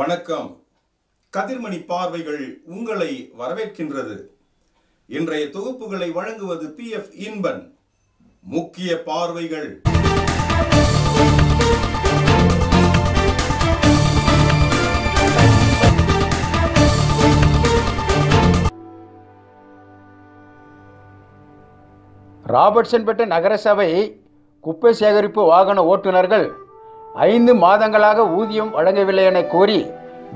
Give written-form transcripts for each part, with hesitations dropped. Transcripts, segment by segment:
வணக்கம். கதிர்மணி பார்வைகள் உங்களை வரவேற்கின்றது. இன்றைய தொகுப்புகளை வழங்குவது PF இன்பன். முக்கிய பார்வைகள். ராபர்ட்சன்பேட்டை நகரசபை குப்பை சேகரிப்பு வாகன ஓட்டுநர்கள் 5 மாதங்களாக ஊதியம் வழங்கவில்லை என கோரி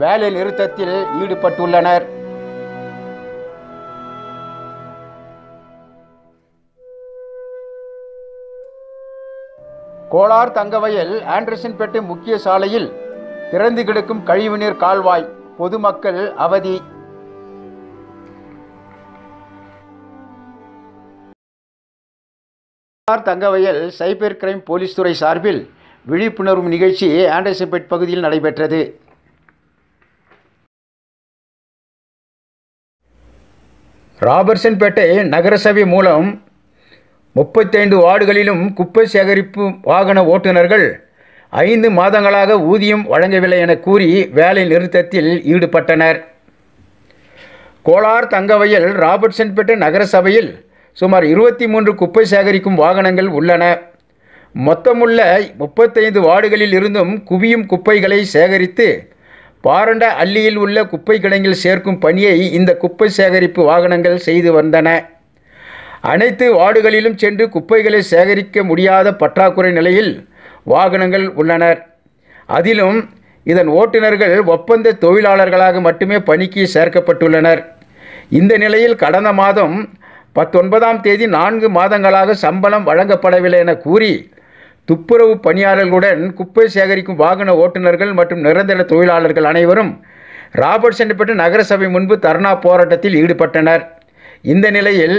வேலை நிறுத்தத்தில் ஈடுபட்டுள்ளனர். கோலார் தங்கவயல் ஆண்டர்சன்பேட்டை முக்கிய சாலையில் திறந்து கிடக்கும் கழிவுநீர் கால்வாய், பொதுமக்கள் அவதி. Kolar Thangavayal cyber crime police துறை சார்பில் விழிப்புணர்வு நிகழ்ச்சி ஆண்டர்சன்பேட் பகுதியில் நடைபெற்றது. ராபர்ட்சன்பேட்டை நகரசபை மூலம் 35 வார்டுகளிலும் குப்பை சேகரிப்பு வாகன ஓட்டுநர்கள் 5 மாதங்களாக ஊதியம் வழங்கவில்லை என கூறி வேலை நிறுத்தத்தில் ஈடுபட்டனர். கோலார் தங்கவயல் ராபர்ட்சன்பேட்டை நகரசபையில் சுமார் 23 குப்பை சேகரிக்கும் வாகனங்கள் உள்ளன. மொத்தமுள்ள 35 வார்டுகளில் இருந்தும் குவியும் குப்பைகளை சேகரித்து பாரண்ட அள்ளியில் உள்ள குப்பை கிடங்கில் சேர்க்கும் பணியை இந்த குப்பை சேகரிப்பு வாகனங்கள் செய்து வந்தன. அனைத்து வார்டுகளிலும் சென்று குப்பைகளை சேகரிக்க முடியாத பற்றாக்குறை நிலையில் வாகனங்கள் உள்ளனர். அதிலும் இதன் ஓட்டுநர்கள் ஒப்பந்த தொழிலாளர்களாக மட்டுமே பணிக்கு சேர்க்கப்பட்டுள்ளனர். இந்த நிலையில் கடந்த மாதம் 19ஆம் தேதி 4 மாதங்களாக சம்பளம் வழங்கப்படவில்லை என கூறி துப்புரவு பணியாளர்களுடன் குப்பை சேகரிக்கும் வாகன ஓட்டுநர்கள் மற்றும் நிரந்தர தொழிலாளர்கள் அனைவரும் ராபர்ட்சன்பேட்டை நகரசபை முன்பு தர்ணா போராட்டத்தில் ஈடுபட்டனர். இந்த நிலையில்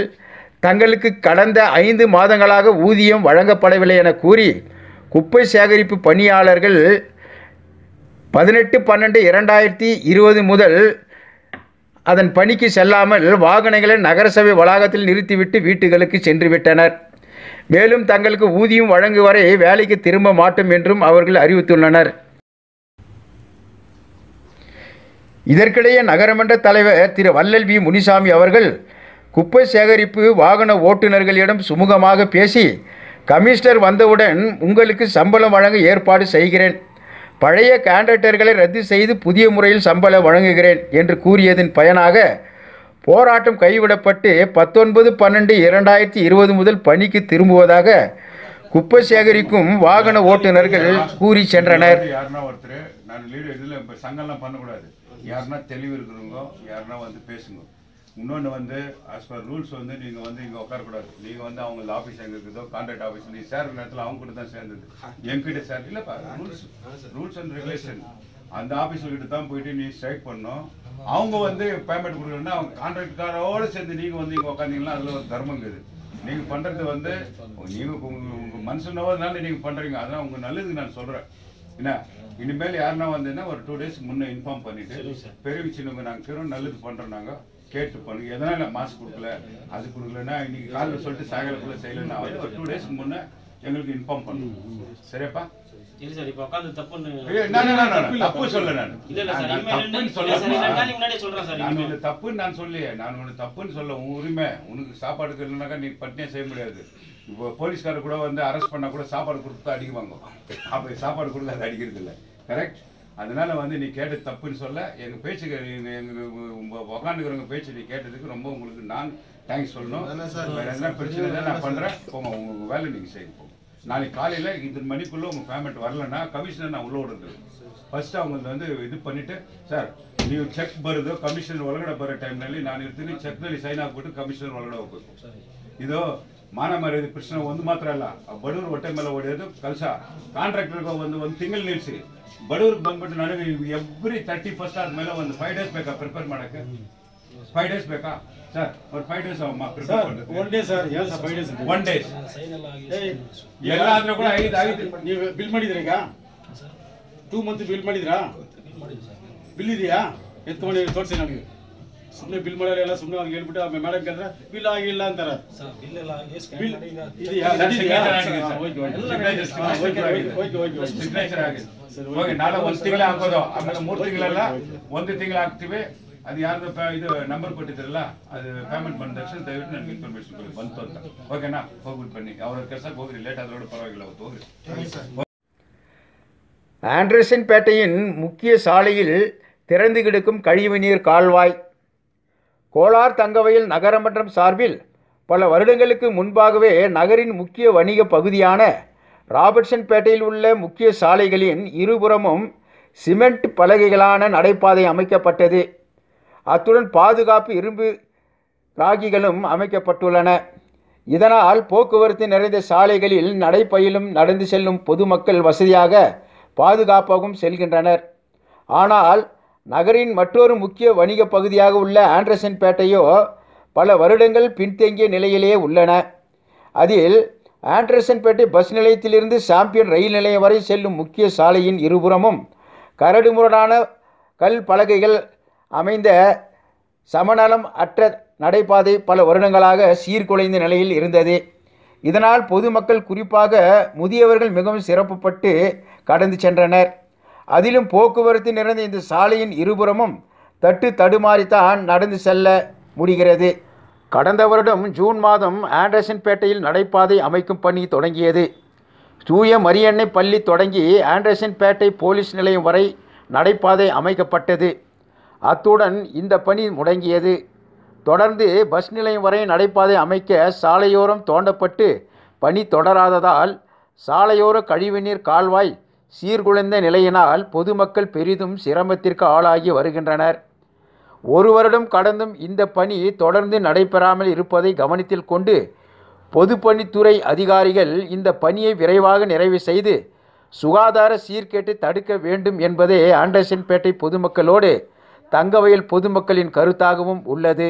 தங்களுக்கு கடந்த 5 மாதங்களாக ஊதியம் வழங்கப்படவில்லை என கூறி குப்பை சேகரிப்பு பணியாளர்கள் 18/12/2020 முதல் அதன் பணிக்கு செல்லாமல் வாகனங்களை நகரசபை வளாகத்தில் நிறுத்திவிட்டு வீட்டுகளுக்கு சென்றுவிட்டனர். மேலும் தங்களுக்கு ஊதியம் வழங்கும் வரை வேலைக்கு திரும்ப மாட்டோம் என்றும் அவர்கள் அறிவித்துள்ளனர். இதற்கிடையே நகரமன்ற தலைவர் திரு வள்ளல் வி முனிசாமி அவர்கள் குப்பை சேகரிப்பு வாகன ஓட்டுநர்களிடம் சுமூகமாக பேசி, கமிஷனர் வந்தவுடன் உங்களுக்கு சம்பளம் வழங்க ஏற்பாடு செய்கிறேன், பழைய கான்ட்ராக்டர்களை ரத்து செய்து புதிய முறையில் சம்பளம் வழங்குகிறேன் என்று கூறியதன் பயனாக போராட்டம் கைவிடப்பட்டு 19/12/2020 முதல் பணிக்கு திரும்புவதாக குப்பை சேகரிக்கும் வாகன ஓட்டுநர்கள் கூறி சென்றனர். யாருன்னா ஒருத்தர் நான் லீடர் இதில் இப்போ சங்கம்லாம் பண்ணக்கூடாது, யாருன்னா தெளிவு இருக்கிறவங்க யாருன்னா வந்து பேசுங்க. இன்னொன்று வந்து ஆஸ் பர் ரூல்ஸ் வந்து நீங்கள் வந்து இங்கே உட்காரக்கூடாது. நீங்கள் வந்து அவங்க ஆஃபீஸ் எங்கே இருக்குதோ கான்ட்ராக்ட் ஆஃபீஸ் நீங்கள் சேர்ற நேரத்தில் அவங்க கூட தான் சேர்ந்தது, என்கிட்ட சேர் இல்லைப்பா. ரூல்ஸ் அண்ட் ரெகுலேஷன் அந்த ஆஃபீஸர்கிட்ட தான் போயிட்டு நீ ஸ்ட்ரைக் பண்ணோம். அவங்க வந்து பேமெண்ட் கொடுக்குறேன்னா அவங்க கான்ட்ராக்ட்காரோடு சேர்ந்து நீங்கள் வந்து இங்கே உட்காந்தீங்கன்னா அதில் ஒரு தர்மம் இருக்குது. நீங்கள் பண்ணுறது வந்து நீங்கள் உங்கள் மனுஷனோதனால நீங்கள் பண்ணுறீங்க, அதெல்லாம் உங்கள் நல்லதுக்கு நான் சொல்கிறேன். என்ன இனிமேல் யாருன்னா வந்ததுன்னா ஒரு 2 days முன்னே இன்ஃபார்ம் பண்ணிவிட்டு பெரிய சின்னவங்க நாங்கள் இருக்கிறோம் நல்லது பண்ணுறோம், நாங்கள் கேட்டு பண்ணுங்க. எதனால் மாஸ்க் கொடுக்கல அது கொடுக்கலன்னா இன்றைக்கி காலையில் சொல்லிட்டு சாயங்காலக்குள்ளே செய்யலைன்னா வந்து ஒரு 2 days முன்னே எங்களுக்கு இன்ஃபார்ம் பண்ணுங்க. சரியாப்பா? தப்பு சொல்ல தப்புன்னு நான் சொல்லி நான் உனக்கு தப்புன்னு சொல்ல உன் உரிமை. உனக்கு சாப்பாடுக்கு இல்லைனாக்கா நீ பட்டினியே செய்ய முடியாது. இப்போ போலீஸ்காரர் கூட வந்து அரெஸ்ட் பண்ணால் கூட சாப்பாடு கொடுத்து அடிக்குவாங்க. அப்போ சாப்பாடு கொடுத்து அது அடிக்கிறது இல்லை. கரெக்ட்? அதனால வந்து நீ கேட்டது தப்புன்னு சொல்ல எங்கள் பேச்சுக்கு எங்கள் உக்காந்துக்கிறவங்க பேச்சு நீ கேட்டதுக்கு ரொம்ப உங்களுக்கு நான் தேங்க்ஸ் சொல்லணும். வேறு எதனா பிரச்சனை தான் நான் பண்ணுறேன். போங்க உங்கள் வேலை நீங்கள் செய்ய போங்க. நாளைக்கு காலையில் 2 மணிக்குள்ளே உங்கள் பேமெண்ட் வரலன்னா கமிஷனர் நான் உள்ள விடுறது. ஃபஸ்ட்டு அவங்க வந்து இது பண்ணிவிட்டு சார் ನೀವು ಚೆಕ್ ಬರೆದು ಕಮಿಷನರ್ ಒಳಗಡೆ ಬರೋ ಟೈಮ್ನಲ್ಲಿ ನಾನು ಇರ್ತೀನಿ, ಚೆಕ್ನಲ್ಲಿ ಸೈನ್ ಹಾಕ್ಬಿಟ್ಟು ಕಮಿಷನರ್ ಒಳಗಡೆ ಹೋಗ್ಬೇಕು. ಇದು ಮಾನ ಮರ್ಯಾದೆ ಪ್ರಶ್ನೆ ಒಂದು ಮಾತ್ರ ಅಲ್ಲ, ಬಡವರು ಹೊಟ್ಟೆ ಮೇಲೆ ಹೊಡೆಯೋದು ಕೆಲಸ. ಕಾಂಟ್ರಾಕ್ಟರ್ಗೆ ಒಂದು ತಿಂಗಳು ನಿಲ್ಲಿಸಿ ಬಡವ್ರಿಗೆ ಬಂದ್ಬಿಟ್ಟು ನನಗೆ ಎವ್ರಿ 31st ಆದಮೇಲೆ ಒಂದು 5 days ಬೇಕಾ ಪ್ರಿಪೇರ್ ಮಾಡೋಕ್ಕೆ? 5 days ಬೇಕಾ ಸರ್? ಒಂದು 5 days ಪ್ರಿಪೇರ್ ಮಾಡ್ತೀವಿ. 1 day ಸರ್, 1 day ಎಲ್ಲ ಆದ್ರೂ ಕೂಡ 5 ನೀವು ಬಿಲ್ ಮಾಡಿದ್ರಿ ಈಗ 2 month ಬಿಲ್ ಮಾಡಿದ್ರಾ? ಬಿಲ್ ಇದೆಯಾ? ಎತ್ಕೊಂಡು ತೋರಿಸಿ ನನಗೆ. ಸುಮ್ಮನೆ ಬಿಲ್ ಮಾಡೋಲ್ಲ ಸುಮ್ಮನೆ ಅವ್ರಿಗೆ ಹೇಳ್ಬಿಟ್ಟು ಆಮೇಲೆ ಮೇಡಮ್ ಕೇಳಿದ್ರೆ ಬಿಲ್ ಆಗಿಲ್ಲ ಅಂತಾರೆ ನಾಳೆ 1 ತಿಂಗಳ ಹಾಕೋದು ಆಮೇಲೆ 3 ತಿಂಗಳಲ್ಲ 1 ತಿಂಗಳು ಹಾಕ್ತಿವಿ ಅದು ಯಾರ್ದು ಇದು ನಂಬರ್ ಕೊಟ್ಟಿದ್ರಲ್ಲ ಅದು ಪೇಮೆಂಟ್ ಬಂದ ತಕ್ಷಣ ದಯವಿಟ್ಟು ನನಗೆ ಇನ್ಫಾರ್ಮೇಶನ್ ಕೊಡಿ ಬಂತು ಅಂತ ಓಕೆನಾ ಹೋಗ್ಬಿಟ್ಟು ಬನ್ನಿ ಅವ್ರ ಕೆಲಸಕ್ಕೆ ಹೋಗ್ರಿ ಲೇಟ್ ಆದ್ರೂ ಪರವಾಗಿಲ್ಲ ಅವತ್ತು ಹೋಗ್ರಿ. ஆண்டர்சன் பேட்டையின் முக்கிய சாலையில் திறந்து கிடக்கும் கழிவுநீர் கால்வாய். கோலார் தங்கவயல் நகரமன்றம் சார்பில் பல வருடங்களுக்கு முன்பாகவே நகரின் முக்கிய வணிக பகுதியான ராபர்ட்சன் பேட்டையில் உள்ள முக்கிய சாலைகளின் இருபுறமும் சிமெண்ட் பலகைகளான நடைபாதை அமைக்கப்பட்டது. அத்துடன் பாதுகாப்பு இரும்பு ராகிகளும் அமைக்கப்பட்டுள்ளன. இதனால் போக்குவரத்து நிறைந்த சாலைகளில் நடைபயிலும் நடந்து செல்லும் பொதுமக்கள் வசதியாக பாதுகாப்பாகவும் செல்கின்றனர். ஆனால் நகரின் மற்றொரு முக்கிய வணிக பகுதியாக உள்ள ஆண்டர்சன் பேட்டையோ பல வருடங்கள் பின்தங்கிய நிலையிலே உள்ளன. அதில் ஆண்டர்சன் பேட்டை பஸ் நிலையத்திலிருந்து சாம்பியன் ரயில் நிலையம் வரை செல்லும் முக்கிய சாலையின் இருபுறமும் கரடுமுரடான கல் பலகைகள் அமைந்த சமநலம் அற்ற நடைபாதை பல வருடங்களாக சீர்குலைந்த நிலையில் இருந்தது. இதனால் பொதுமக்கள் குறிப்பாக முதியவர்கள் மிகவும் சிரமப்பட்டு கடந்து சென்றனர். அதிலும் போக்குவரத்து நிறைந்த இந்த சாலையின் இருபுறமும் தடுமாறித்தான் நடந்து செல்ல முடிகிறது. கடந்த வருடம் ஜூன் மாதம் ஆண்டர்சன் பேட்டையில் நடைபாதை அமைக்கும் பணி தொடங்கியது. தூய மரியன்னை பள்ளி தொடங்கி ஆண்டர்சன் பேட்டை போலீஸ் நிலையம் வரை நடைபாதை அமைக்கப்பட்டது. அத்துடன் இந்த பணி முடங்கியது. தொடர்ந்து பஸ் நிலையம் வரை நடைபாதை அமைக்க சாலையோரம் தோண்டப்பட்டு பணி தொடராததால் சாலையோர கழிவுநீர் கால்வாய் சீர்குலைந்த நிலையினால் பொதுமக்கள் பெரிதும் சிரமத்திற்கு ஆளாகி வருகின்றனர். ஒரு வருடம் கடந்தும் இந்த பணி தொடர்ந்து நடைபெறாமல் இருப்பதை கவனத்தில் கொண்டு பொதுப்பணித்துறை அதிகாரிகள் இந்த பணியை விரைவாக நிறைவு செய்து சுகாதார சீர்கேட்டை தடுக்க வேண்டும் என்பதே ஆண்டர்சன் பேட்டை பொதுமக்களோடு தங்கவயல் பொதுமக்களின் கருத்தாகவும் உள்ளது.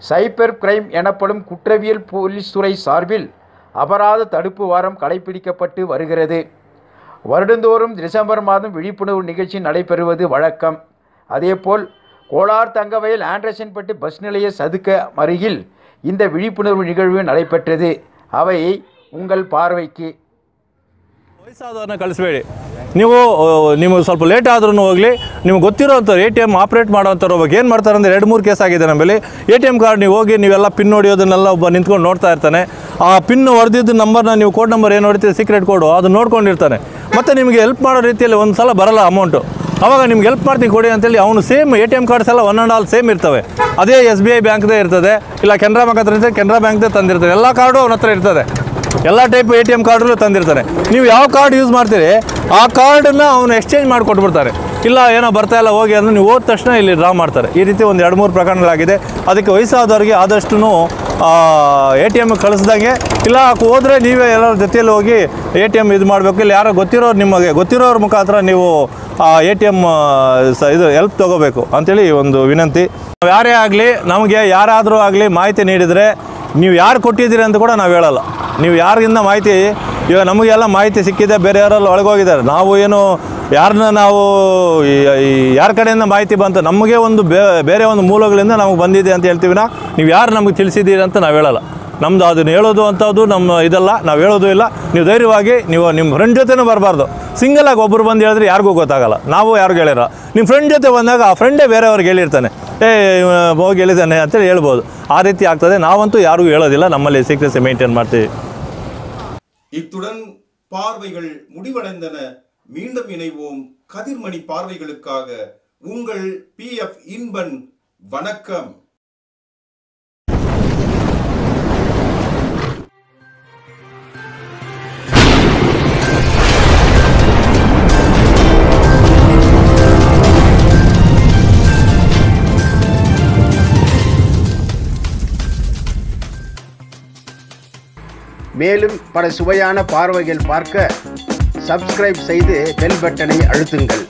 சைபர் கிரைம் எனப்படும் குற்றவியல் போலீஸ் துறை சார்பில் அபராத தடுப்பு வாரம் கடைபிடிக்கப்பட்டு வருகிறது. வருடந்தோறும் டிசம்பர் மாதம் விழிப்புணர்வு நிகழ்ச்சி நடைபெறுவது வழக்கம். அதேபோல் கோலார் தங்கவயல் ஆண்டர்சன் பேட்டை பஸ் நிலைய சதுக்க அருகில் இந்த விழிப்புணர்வு நிகழ்வு நடைபெற்றது. அவை உங்கள் பார்வைக்கு. ವಯಸ್ಸಾದವ್ರನ್ನ ಕಳಿಸ್ಬೇಡಿ. ನಿಮಗೆ ಸ್ವಲ್ಪ ಲೇಟ್ ಆದ್ರೂ ಹೋಗಲಿ, ನಿಮ್ಗೆ ಗೊತ್ತಿರೋಂಥವ್ರು ATM ಆಪ್ರೇಟ್ ಮಾಡೋಂಥವ್ರು ಒಬ್ಬ ಏನು ಮಾಡ್ತಾರೆ ಅಂದರೆ 2-3 ಕೇಸ್ ಆಗಿದೆ ನಮ್ಮಲ್ಲಿ. ATM ಕಾರ್ಡ್ ನೀವು ಹೋಗಿ ನೀವೆಲ್ಲ ಪಿನ್ ಹೊಡಿಯೋದನ್ನೆಲ್ಲ ಒಬ್ಬ ನಿಂತ್ಕೊಂಡು ನೋಡ್ತಾ ಇರ್ತಾನೆ. ಆ ಪಿನ್ ಹೊಡೆದಿದ್ದು ನಂಬರ್ನ ನೀವು ಕೋಡ್ ನಂಬರ್ ಏನು ಹೊಡಿತೀವಿ ಸೀಕ್ರೆಟ್ ಕೋಡು ಅದು ನೋಡ್ಕೊಂಡಿರ್ತಾನೆ. ಮತ್ತು ನಿಮಗೆ ಹೆಲ್ಪ್ ಮಾಡೋ ರೀತಿಯಲ್ಲಿ ಒಂದು ಸಲ ಬರಲ್ಲ ಅಮೌಂಟು. ಅವಾಗ ನಿಮ್ಗೆ ಹೆಲ್ಪ್ ಮಾಡ್ತೀನಿ ಕೊಡಿ ಅಂತೇಳಿ ಅವನು ಸೇಮ್ ATM ಕಾರ್ಡ್ಸ್ ಎಲ್ಲ 1 and all ಸೇಮ್ ಇರ್ತವೆ. ಅದೇ SBI ಬ್ಯಾಂಕ್ದೇ ಇರ್ತದೆ, ಇಲ್ಲ ಕೆನರಾ ಬ್ಯಾಂಕ್ ಹತ್ರ ಇರ್ತದೆ, ಕೆನರಾ ಬ್ಯಾಂಕ್ದೇ ತಂದಿರ್ತಾರೆ. ಎಲ್ಲ ಕಾರ್ಡು ಅವನ ಹತ್ರ ಇರ್ತದೆ, ಎಲ್ಲ ಟೈಪ್ ATM ಕಾರ್ಡಲ್ಲೂ ತಂದಿರ್ತಾನೆ. ನೀವು ಯಾವ ಕಾರ್ಡ್ ಯೂಸ್ ಮಾಡ್ತೀರಿ ಆ ಕಾರ್ಡನ್ನು ಅವನು ಎಕ್ಸ್ಚೇಂಜ್ ಮಾಡಿ ಕೊಟ್ಬಿಡ್ತಾರೆ. ಇಲ್ಲ ಏನೋ ಬರ್ತಾ ಇಲ್ಲ ಹೋಗಿ ಅಂದರೆ ನೀವು ಹೋದ ತಕ್ಷಣ ಇಲ್ಲಿ ಡ್ರಾ ಮಾಡ್ತಾರೆ. ಈ ರೀತಿ ಒಂದು 2-3 ಪ್ರಕರಣಗಳಾಗಿದೆ. ಅದಕ್ಕೆ ವಯಸ್ಸಾದವ್ರಿಗೆ ಆದಷ್ಟು ATM ಕಳಿಸ್ದಂಗೆ, ಇಲ್ಲ ಹೋದರೆ ನೀವೇ ಎಲ್ಲರ ಜೊತೆಯಲ್ಲಿ ಹೋಗಿ ATM ಇದು ಮಾಡಬೇಕು. ಇಲ್ಲ ಯಾರೋ ನಿಮಗೆ ಗೊತ್ತಿರೋರ ಮುಖಾಂತರ ನೀವು ATM ಇದು ಹೆಲ್ಪ್ ತೊಗೋಬೇಕು ಅಂಥೇಳಿ ಒಂದು ವಿನಂತಿ. ಯಾರೇ ಆಗಲಿ, ನಮಗೆ ಯಾರಾದರೂ ಆಗಲಿ ಮಾಹಿತಿ ನೀಡಿದರೆ ನೀವು ಯಾರು ಕೊಟ್ಟಿದ್ದೀರಿ ಅಂತ ಕೂಡ ನಾವು ಹೇಳಲ್ಲ. ನೀವು ಯಾರಿಂದ ಮಾಹಿತಿ, ಇವಾಗ ನಮಗೆಲ್ಲ ಮಾಹಿತಿ ಸಿಕ್ಕಿದೆ, ಬೇರೆ ಯಾರೆಲ್ಲ ಒಳಗೋಗಿದ್ದಾರೆ. ನಾವು ಏನು ಯಾರನ್ನ ನಾವು ಯಾರ ಕಡೆಯಿಂದ ಮಾಹಿತಿ ಬಂತು, ನಮಗೆ ಒಂದು ಬೇರೆ ಒಂದು ಮೂಲಗಳಿಂದ ನಮಗೆ ಬಂದಿದೆ ಅಂತ ಹೇಳ್ತೀವಿ. ನೀವು ಯಾರು ನಮಗೆ ತಿಳಿಸಿದ್ದೀರಿ ಅಂತ ನಾವು ಹೇಳಲ್ಲ. ನಮ್ಮದು ಅದನ್ನು ಹೇಳೋದು ಅಂಥದ್ದು ನಮ್ಮ ಇದಲ್ಲ, ನಾವು ಹೇಳೋದು ಇಲ್ಲ. ನೀವು ಧೈರ್ಯವಾಗಿ ನೀವು ನಿಮ್ಮ ಫ್ರೆಂಡ್ ಜೊತೆನೂ ಬರಬಾರ್ದು. ಸಿಂಗಲಾಗಿ ಒಬ್ಬರು ಬಂದು ಹೇಳಿದ್ರೆ ಯಾರಿಗೂ ಗೊತ್ತಾಗಲ್ಲ, ನಾವು ಯಾರಿಗೂ ಹೇಳಿರ. ನಿಮ್ಮ ಫ್ರೆಂಡ್ ಜೊತೆ ಬಂದಾಗ ಆ ಫ್ರೆಂಡೇ ಬೇರೆಯವ್ರಿಗೆ ಹೇಳಿರ್ತಾನೆ, ಹೋಗಿ ಹೇಳಿದ್ದಾನೆ ಅಂತೇಳಿ ಹೇಳ್ಬೋದು. ಆ ರೀತಿ ಆಗ್ತದೆ. ನಾವಂತೂ ಯಾರಿಗೂ ಹೇಳೋದಿಲ್ಲ, ನಮ್ಮಲ್ಲಿ ಸೀಕ್ರೆಸಿ ಮೇಂಟೈನ್ ಮಾಡ್ತೀವಿ. இத்துடன் பார்வைகள் முடிவடைந்தன. மீண்டும் இணைவோம் கதிர்மணி பார்வைகளுக்காக. உங்கள் PF இன்பன். வணக்கம். மேலும் பல சுவையான பார்வைகள் பார்க்க சப்ஸ்கிரைப் செய்து பெல் பட்டனை அழுத்துங்கள்.